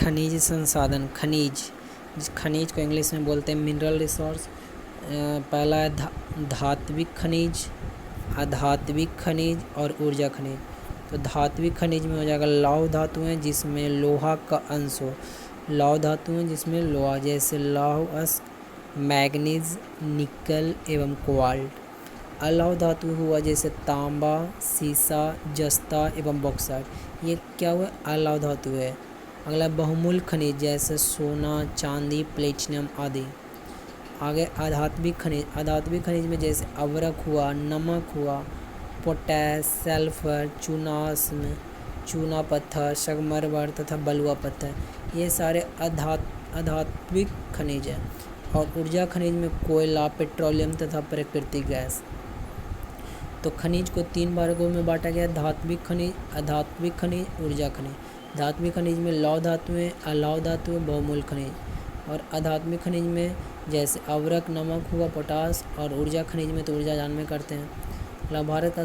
खनिज संसाधन। खनिज को इंग्लिश में बोलते हैं मिनरल रिसोर्स। पहला है धात्विक खनिज, अधात्विक खनिज और ऊर्जा खनिज। तो धात्विक खनिज में हो जाएगा लौह धातुएं जिसमें लोहा का अंश हो, लौह धातुएं जिसमें लोहा, जैसे लौह अयस्क, मैग्नीज, निकल एवं कोबाल्ट। अलौह धातु हुआ जैसे तांबा, सीसा, जस्ता एवं बॉक्साइट। ये क्या हुआ? अलौह धातु है। अगला बहुमूल्य खनिज जैसे सोना, चांदी, प्लेटिनम आदि। आगे आधात्मिक खनिज में जैसे अवरक हुआ, नमक हुआ, पोटैश, सल्फर, चूना पत्थर, संगमरमर तथा बलुआ पत्थर, ये सारे आधात्मिक खनिज हैं। और ऊर्जा खनिज में कोयला, पेट्रोलियम तथा प्राकृतिक गैस। तो खनिज को 3 वर्गों में बांटा गया: धात्विक खनिज, अधात्विक खनिज, ऊर्जा खनिज। धात्विक खनिज में लौह धातुएं, अलौह धातुएं, बहुमूल्य खनिज। और अधात्मिक खनिज में जैसे अवरक, नमक हुआ, पोटास। और ऊर्जा खनिज में तो ऊर्जा जानने करते हैं। भारत का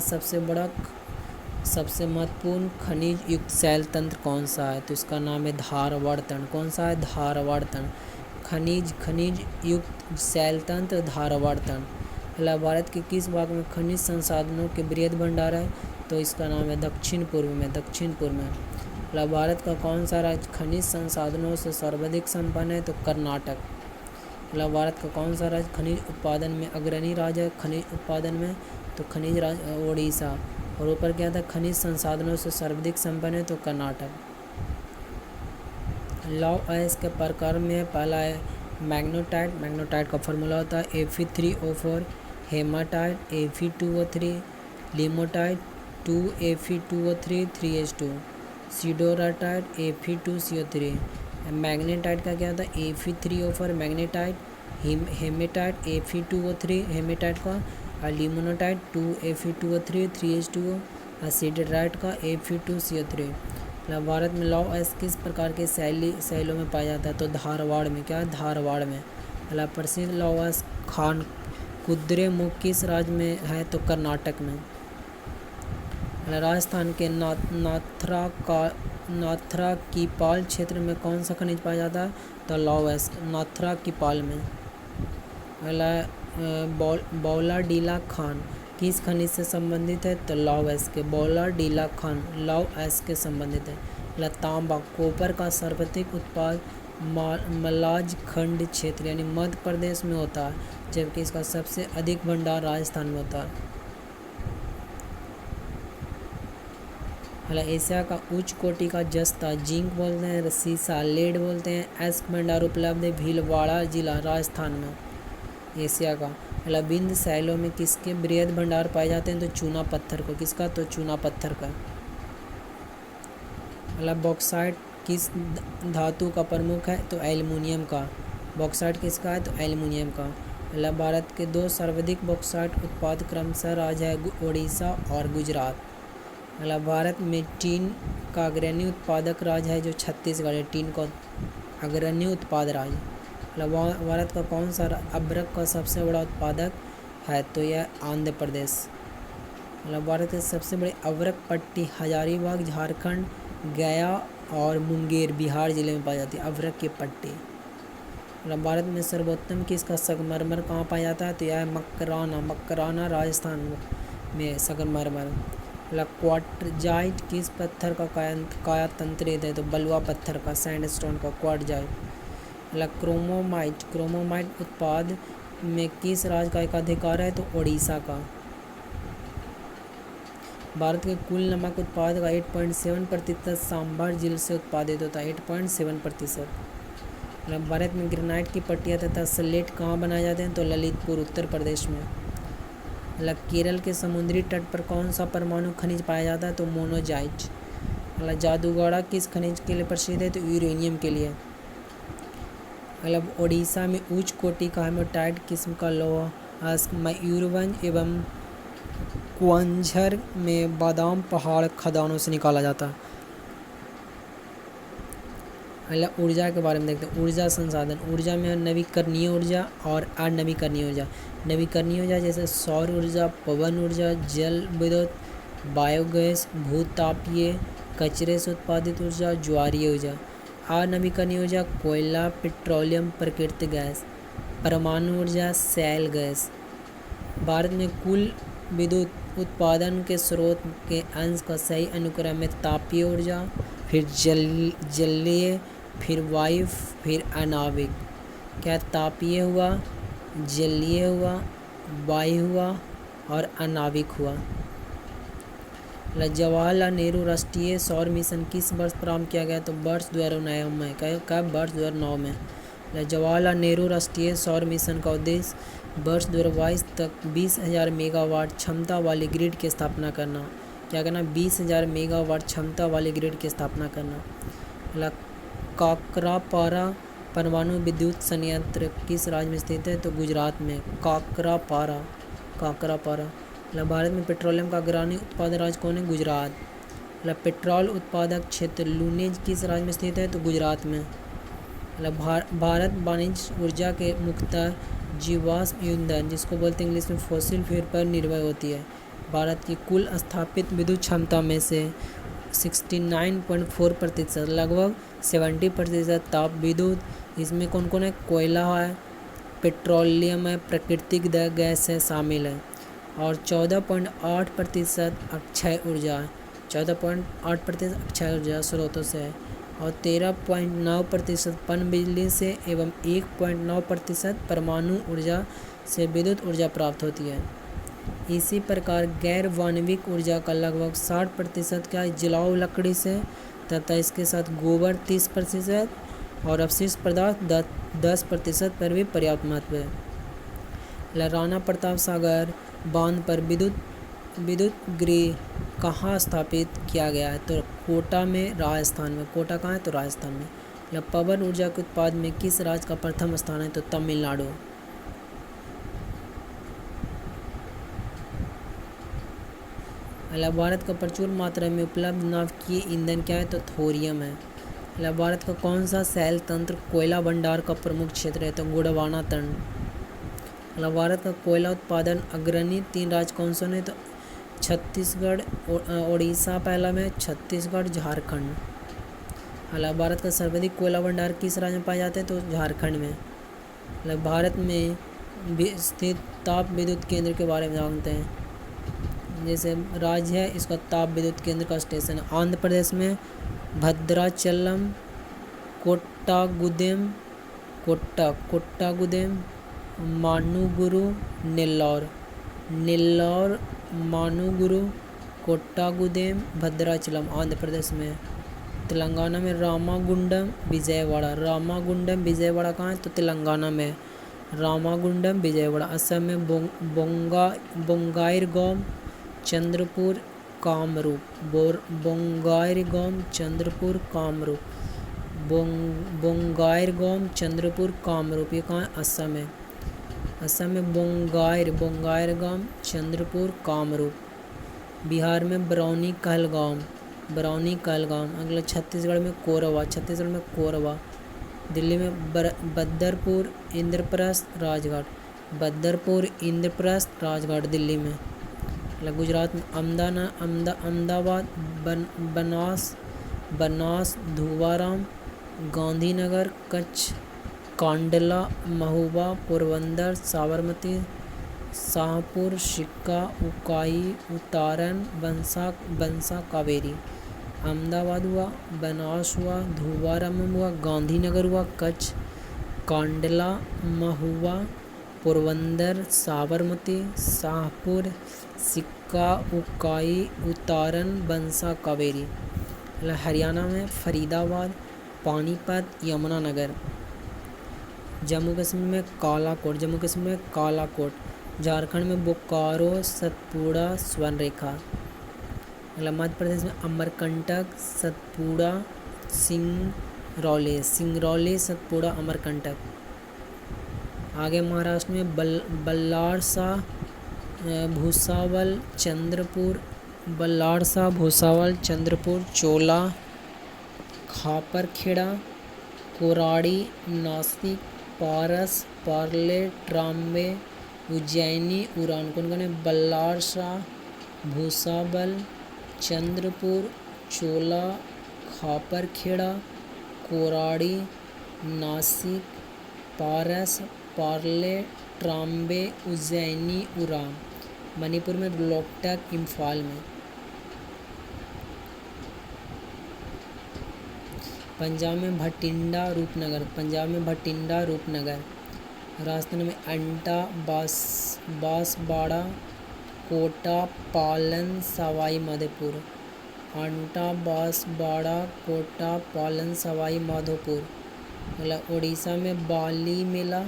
सबसे महत्वपूर्ण खनिज युक्त शैल तंत्र कौन सा है? तो इसका नाम है धारवाड़-तंत्र। कौन सा है? धारवाड़-तंत्र। खनिज युक्त शैल तंत्र धारवाड़-तंत्र। भारत के किस भाग में खनिज संसाधनों के बृहद भंडार है? तो इसका नाम है दक्षिण पूर्व में। भारत का कौन सा राज्य खनिज संसाधनों से सर्वाधिक संपन्न है? तो कर्नाटक। भारत का कौन सा राज्य खनिज उत्पादन में अग्रणी राज्य है? खनिज उत्पादन में तो खनिज राज्य ओडिशा। और ऊपर क्या था? खनिज संसाधनों से सर्वाधिक संपन्न है तो कर्नाटक। लौह अयस्क के प्रकार में पहला है मैग्नेटाइट का फॉर्मूला होता है Fe3O4, haematite Fe2O3, लिमोटाइट 2Fe2O3 3H2, सिडोराटाइट Fe2CO3। Magnetite का क्या होता है? Fe3O4 magnetite, haematite Fe2O3 haematite का, और लिमोनाटाइट 2Fe2O3 3H2O, और सिडोराइट का Fe2CO3। भारत में लौह अयस्क किस प्रकार के शैलों में पाया जाता है? तो धारवाड़ में। क्या है? धारवाड़ में। प्रसिद्ध लौह अयस्क खान कुद्रेमुख किस राज्य में है? तो कर्नाटक में। राजस्थान के नाथ्रा कीपाल क्षेत्र में कौन सा खनिज पाया जाता है? तो लौह अयस्क नाथ्रा कीपाल में। बौलाडीला खान किस खनिज से संबंधित है? तो लौह अयस्क के। बौलाडीला खान लौह अयस्क के संबंधित है। तांबा कॉपर का सर्वाधिक उत्पाद मलाज खंड क्षेत्र यानी मध्य प्रदेश में होता है, जबकि इसका सबसे अधिक भंडार राजस्थान में होता है। एशिया का उच्च कोटि का जस्ता जिंक बोलते हैं, सीसा लेड बोलते हैं। अयस्क भंडार उपलब्ध है भीलवाड़ा जिला राजस्थान में एशिया का। बिंद शैलों में किसके बृहद भंडार पाए जाते हैं? तो चूना पत्थर को। किसका? तो चूना पत्थर का। बॉक्साइट किस धातु का प्रमुख है? तो एल्युमिनियम का। बॉक्साइट किसका है? तो एल्युमिनियम का। भारत के 2 सर्वाधिक बॉक्साइट उत्पाद क्रमशः राज्य है ओडिशा और गुजरात। भारत में टीन का अग्रणी उत्पादक राज्य है जो छत्तीसगढ़ है। टीन का अग्रणी उत्पाद राज्य। भारत का कौन सा अभ्रक का सबसे बड़ा उत्पादक है? तो यह आंध्र प्रदेश। भारत के सबसे बड़े अभ्रक पट्टी हजारीबाग झारखंड, गया और मुंगेर बिहार जिले में पाई जाती है अभ्रक की पट्टी। भारत में सर्वोत्तम किसका संगमरमर कहाँ पाया जाता है? तो यह मकराना राजस्थान में संगमरमर। क्वार्टजाइट किस पत्थर का कायातंत्रित है? तो बलुआ पत्थर का, सैंडस्टोन का क्वार्टजाइट। क्रोमोमाइट उत्पाद में किस राज्य का एकाधिकार है? तो ओडिशा का। भारत के कुल नमक उत्पाद का 8.7% सांभर जिले से उत्पादित होता है। 8.7%। भारत में ग्रेनाइट की पट्टियाँ तथा स्लेट कहाँ बनाए जाते हैं? तो ललितपुर उत्तर प्रदेश में। केरल के समुद्री तट पर कौन सा परमाणु खनिज पाया जाता है? तो मोनोजाइट। जादूगढ़ा किस खनिज के लिए प्रसिद्ध है? तो यूरेनियम के लिए। ओडिशा में उच्च कोटि का हेमाटाइट किस्म का लौह अयस्क मयूरभंज एवं क्वांझर में बादाम पहाड़ खदानों से निकाला जाता है। ऊर्जा के बारे में देखते हैं। ऊर्जा संसाधन। ऊर्जा में नवीकरणीय ऊर्जा और अनवीकरणीय ऊर्जा। नवीकरणीय ऊर्जा जैसे सौर ऊर्जा, पवन ऊर्जा, जल विद्युत, बायोगैस, भूतापीय कचरे से उत्पादित ऊर्जा, ज्वारीय ऊर्जा। अनवीकरणीय ऊर्जा कोयला, पेट्रोलियम, प्राकृतिक गैस। परमाणु ऊर्जा शैल गैस। भारत में कुल विद्युत उत्पादन के स्रोत के अंश का सही अनुक्रम है तापीय ऊर्जा, फिर जलीय, फिर वायु, फिर अनाविक। क्या तापीय हुआ, जलीय हुआ, वायु हुआ और अनाविक हुआ। जवाहरलाल नेहरू राष्ट्रीय सौर मिशन किस वर्ष प्रारंभ किया गया? तो वर्ष 2009 में। कब? वर्ष 2009 में। जवाहरलाल नेहरू राष्ट्रीय सौर मिशन का उद्देश्य वर्ष 2022 तक 20,000 मेगावाट क्षमता वाली ग्रिड की स्थापना करना। क्या करना? 20,000 मेगावाट क्षमता वाली ग्रिड की स्थापना करना। काकरापारा परमाणु विद्युत संयंत्र किस राज्य में स्थित है? तो गुजरात में। काकरापारा। भारत में पेट्रोलियम का अग्रणी उत्पादक राज्य कौन है? गुजरात। पेट्रोल उत्पादक क्षेत्र लूनेज किस राज्य में स्थित है? तो गुजरात में। भारत वाणिज्य ऊर्जा के मुख्यतः जीवाश्म ईंधन जिसको बोलते हैं इंग्लिश में फॉसिल फ्यूल पर निर्भर होती है। भारत की कुल स्थापित विद्युत क्षमता में से 69.4%, लगभग 70% ताप विद्युत। इसमें कौन कौन है? कोयला है, पेट्रोलियम है, प्राकृतिक गैस है, शामिल है। और 14.8% अक्षय ऊर्जा है। 14.8% अक्षय ऊर्जा स्रोतों से है और 13.9% पनबिजली से एवं 1.9% परमाणु ऊर्जा से विद्युत ऊर्जा प्राप्त होती है। इसी प्रकार गैर वाणविक ऊर्जा का लगभग 60% क्या है? जलाऊ लकड़ी से तथा इसके साथ गोबर 30% और अवशिष्ट पदार्थ 10% पर भी पर्याप्त महत्व है। राणा प्रताप सागर बांध पर विद्युत गृह कहाँ स्थापित किया गया है? तो कोटा में, राजस्थान में। कोटा कहाँ है? तो राजस्थान में। पवन ऊर्जा के उत्पाद में किस राज्य का प्रथम स्थान है? तो तमिलनाडु। भारत का प्रचुर मात्रा में उपलब्ध नाभिकीय ईंधन क्या है? तो थोरियम है। भारत का कौन सा शैल तंत्र कोयला भंडार का प्रमुख क्षेत्र है? तो गोंडवाना तंत्र। भारत का कोयला उत्पादन अग्रणी 3 राज्य कौन से हैं? तो छत्तीसगढ़, उड़ीसा पहला में, छत्तीसगढ़, झारखंड। भारत का सर्वाधिक कोयला भंडार किस राज्य में पाए जाते हैं? तो झारखंड में। भारत में स्थित ताप विद्युत केंद्र के बारे में जानते हैं। जैसे राज्य है, इसका ताप विद्युत केंद्र का स्टेशन है आंध्र प्रदेश में भद्राचलम, कोट्टागुदेम, मानूगुरु, नेल्लौर, मानूगुरु, कोट्टागुदेम, भद्राचलम आंध्र प्रदेश में। तेलंगाना में रामागुंडम, विजयवाड़ा कहाँ है? तो तेलंगाना में। रामागुंडम, विजयवाड़ा। असम में बोंगाईगांव, चंद्रपुर, कामरूप। बोंगाईगांव, चंद्रपुर, कामरूप। ये कहाँ है? असम में। असम में बोंगाईगांव, चंद्रपुर, कामरूप। बिहार में बरौनी कहलगांव। अगला छत्तीसगढ़ में कोरबा। दिल्ली में बदरपुर, इंद्रप्रस्थ, राजघाट। दिल्ली में। गुजरात में अहमदाबाद, बनास, धुवाराम, गांधीनगर, कच्छ, कांडला, महोबा, पोरबंदर, साबरमती, शाहपुर, सिक्का, उकाई, उतारन, बंसा, कावेरी। अहमदाबाद हुआ, बनास हुआ, धुवाराम हुआ, गांधीनगर हुआ, कच्छ, कांडला, महुआ, पोरबंदर, साबरमती, शाहपुर, सिक्का, उकाई, उतारन, बंसा, कावेरी। हरियाणा में फरीदाबाद, पानीपत, यमुनानगर। जम्मू कश्मीर में कालाकोट। झारखंड में बोकारो, सतपुड़ा, स्वर्णरेखा। मध्य प्रदेश में अमरकंटक, सतपुड़ा, सिंगरौली, सतपुड़ा, अमरकंटक। आगे महाराष्ट्र में बल्लारसा, भूसावल, चंद्रपुर, चोला, खापरखेड़ा, कोराड़ी, नासिक, पारस, पार्ले, ट्राम्बे, उज्जैनी, उरान। कौन कौन है? बल्लारसा, भूसावल, चंद्रपुर, चोला, खापरखेड़ा, कोराड़ी, नासिक, पारस, पार्ले, ट्राम्बे, उज्जैनी, उराम। मणिपुर में लोकटक, इम्फाल में। पंजाब में भटिंडा, रूपनगर, पंजाब में भटिंडा, रूपनगर। राजस्थान में अंटा, बांसवाड़ा, कोटा, पालन, सवाई माधोपुर। अंटा, बांसवाड़ा, कोटा, पालन, सवाई माधोपुर। मतलब उड़ीसा में बाली मेला,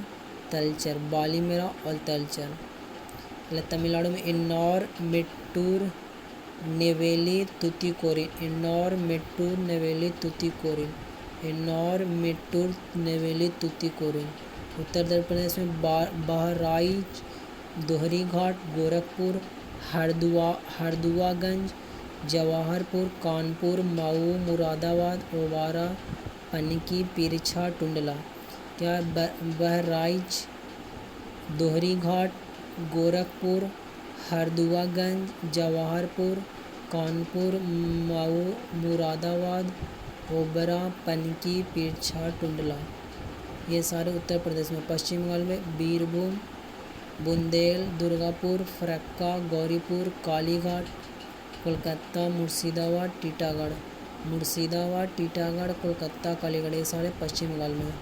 तलचर, बाली मेला और तलचर। मतलब तमिलनाडु में इन्नौर, मेट्टूर, नेवेली, तुतीकोरिन, इन्नौर, मेट्टूर, नेवेली, तुतीकोरिन, इन्नौर, मेट्टूर, नेवेली, तुतीकोरिन। उत्तर प्रदेश में बहराइच, दोहरीघाट, गोरखपुर, हरदुआगंज, जवाहरपुर, कानपुर, मऊ, मुरादाबाद, ओवारा, पनकी, पिरछा, टुंडला। क्या बहराइच, दोहरीघाट, गोरखपुर, हरदुआगंज, जवाहरपुर, कानपुर, मऊ, मुरादाबाद, ओबरा, पनकी, पिरछा, टुंडला, ये सारे उत्तर प्रदेश में। पश्चिम बंगाल में बीरभूम, बुंदेल, दुर्गापुर, फरक्का, गौरीपुर, कालीघाट, कोलकाता, मुर्शिदाबाद, टीटागढ़, कोलकाता, कालीगढ़, ये सारे पश्चिम बंगाल में।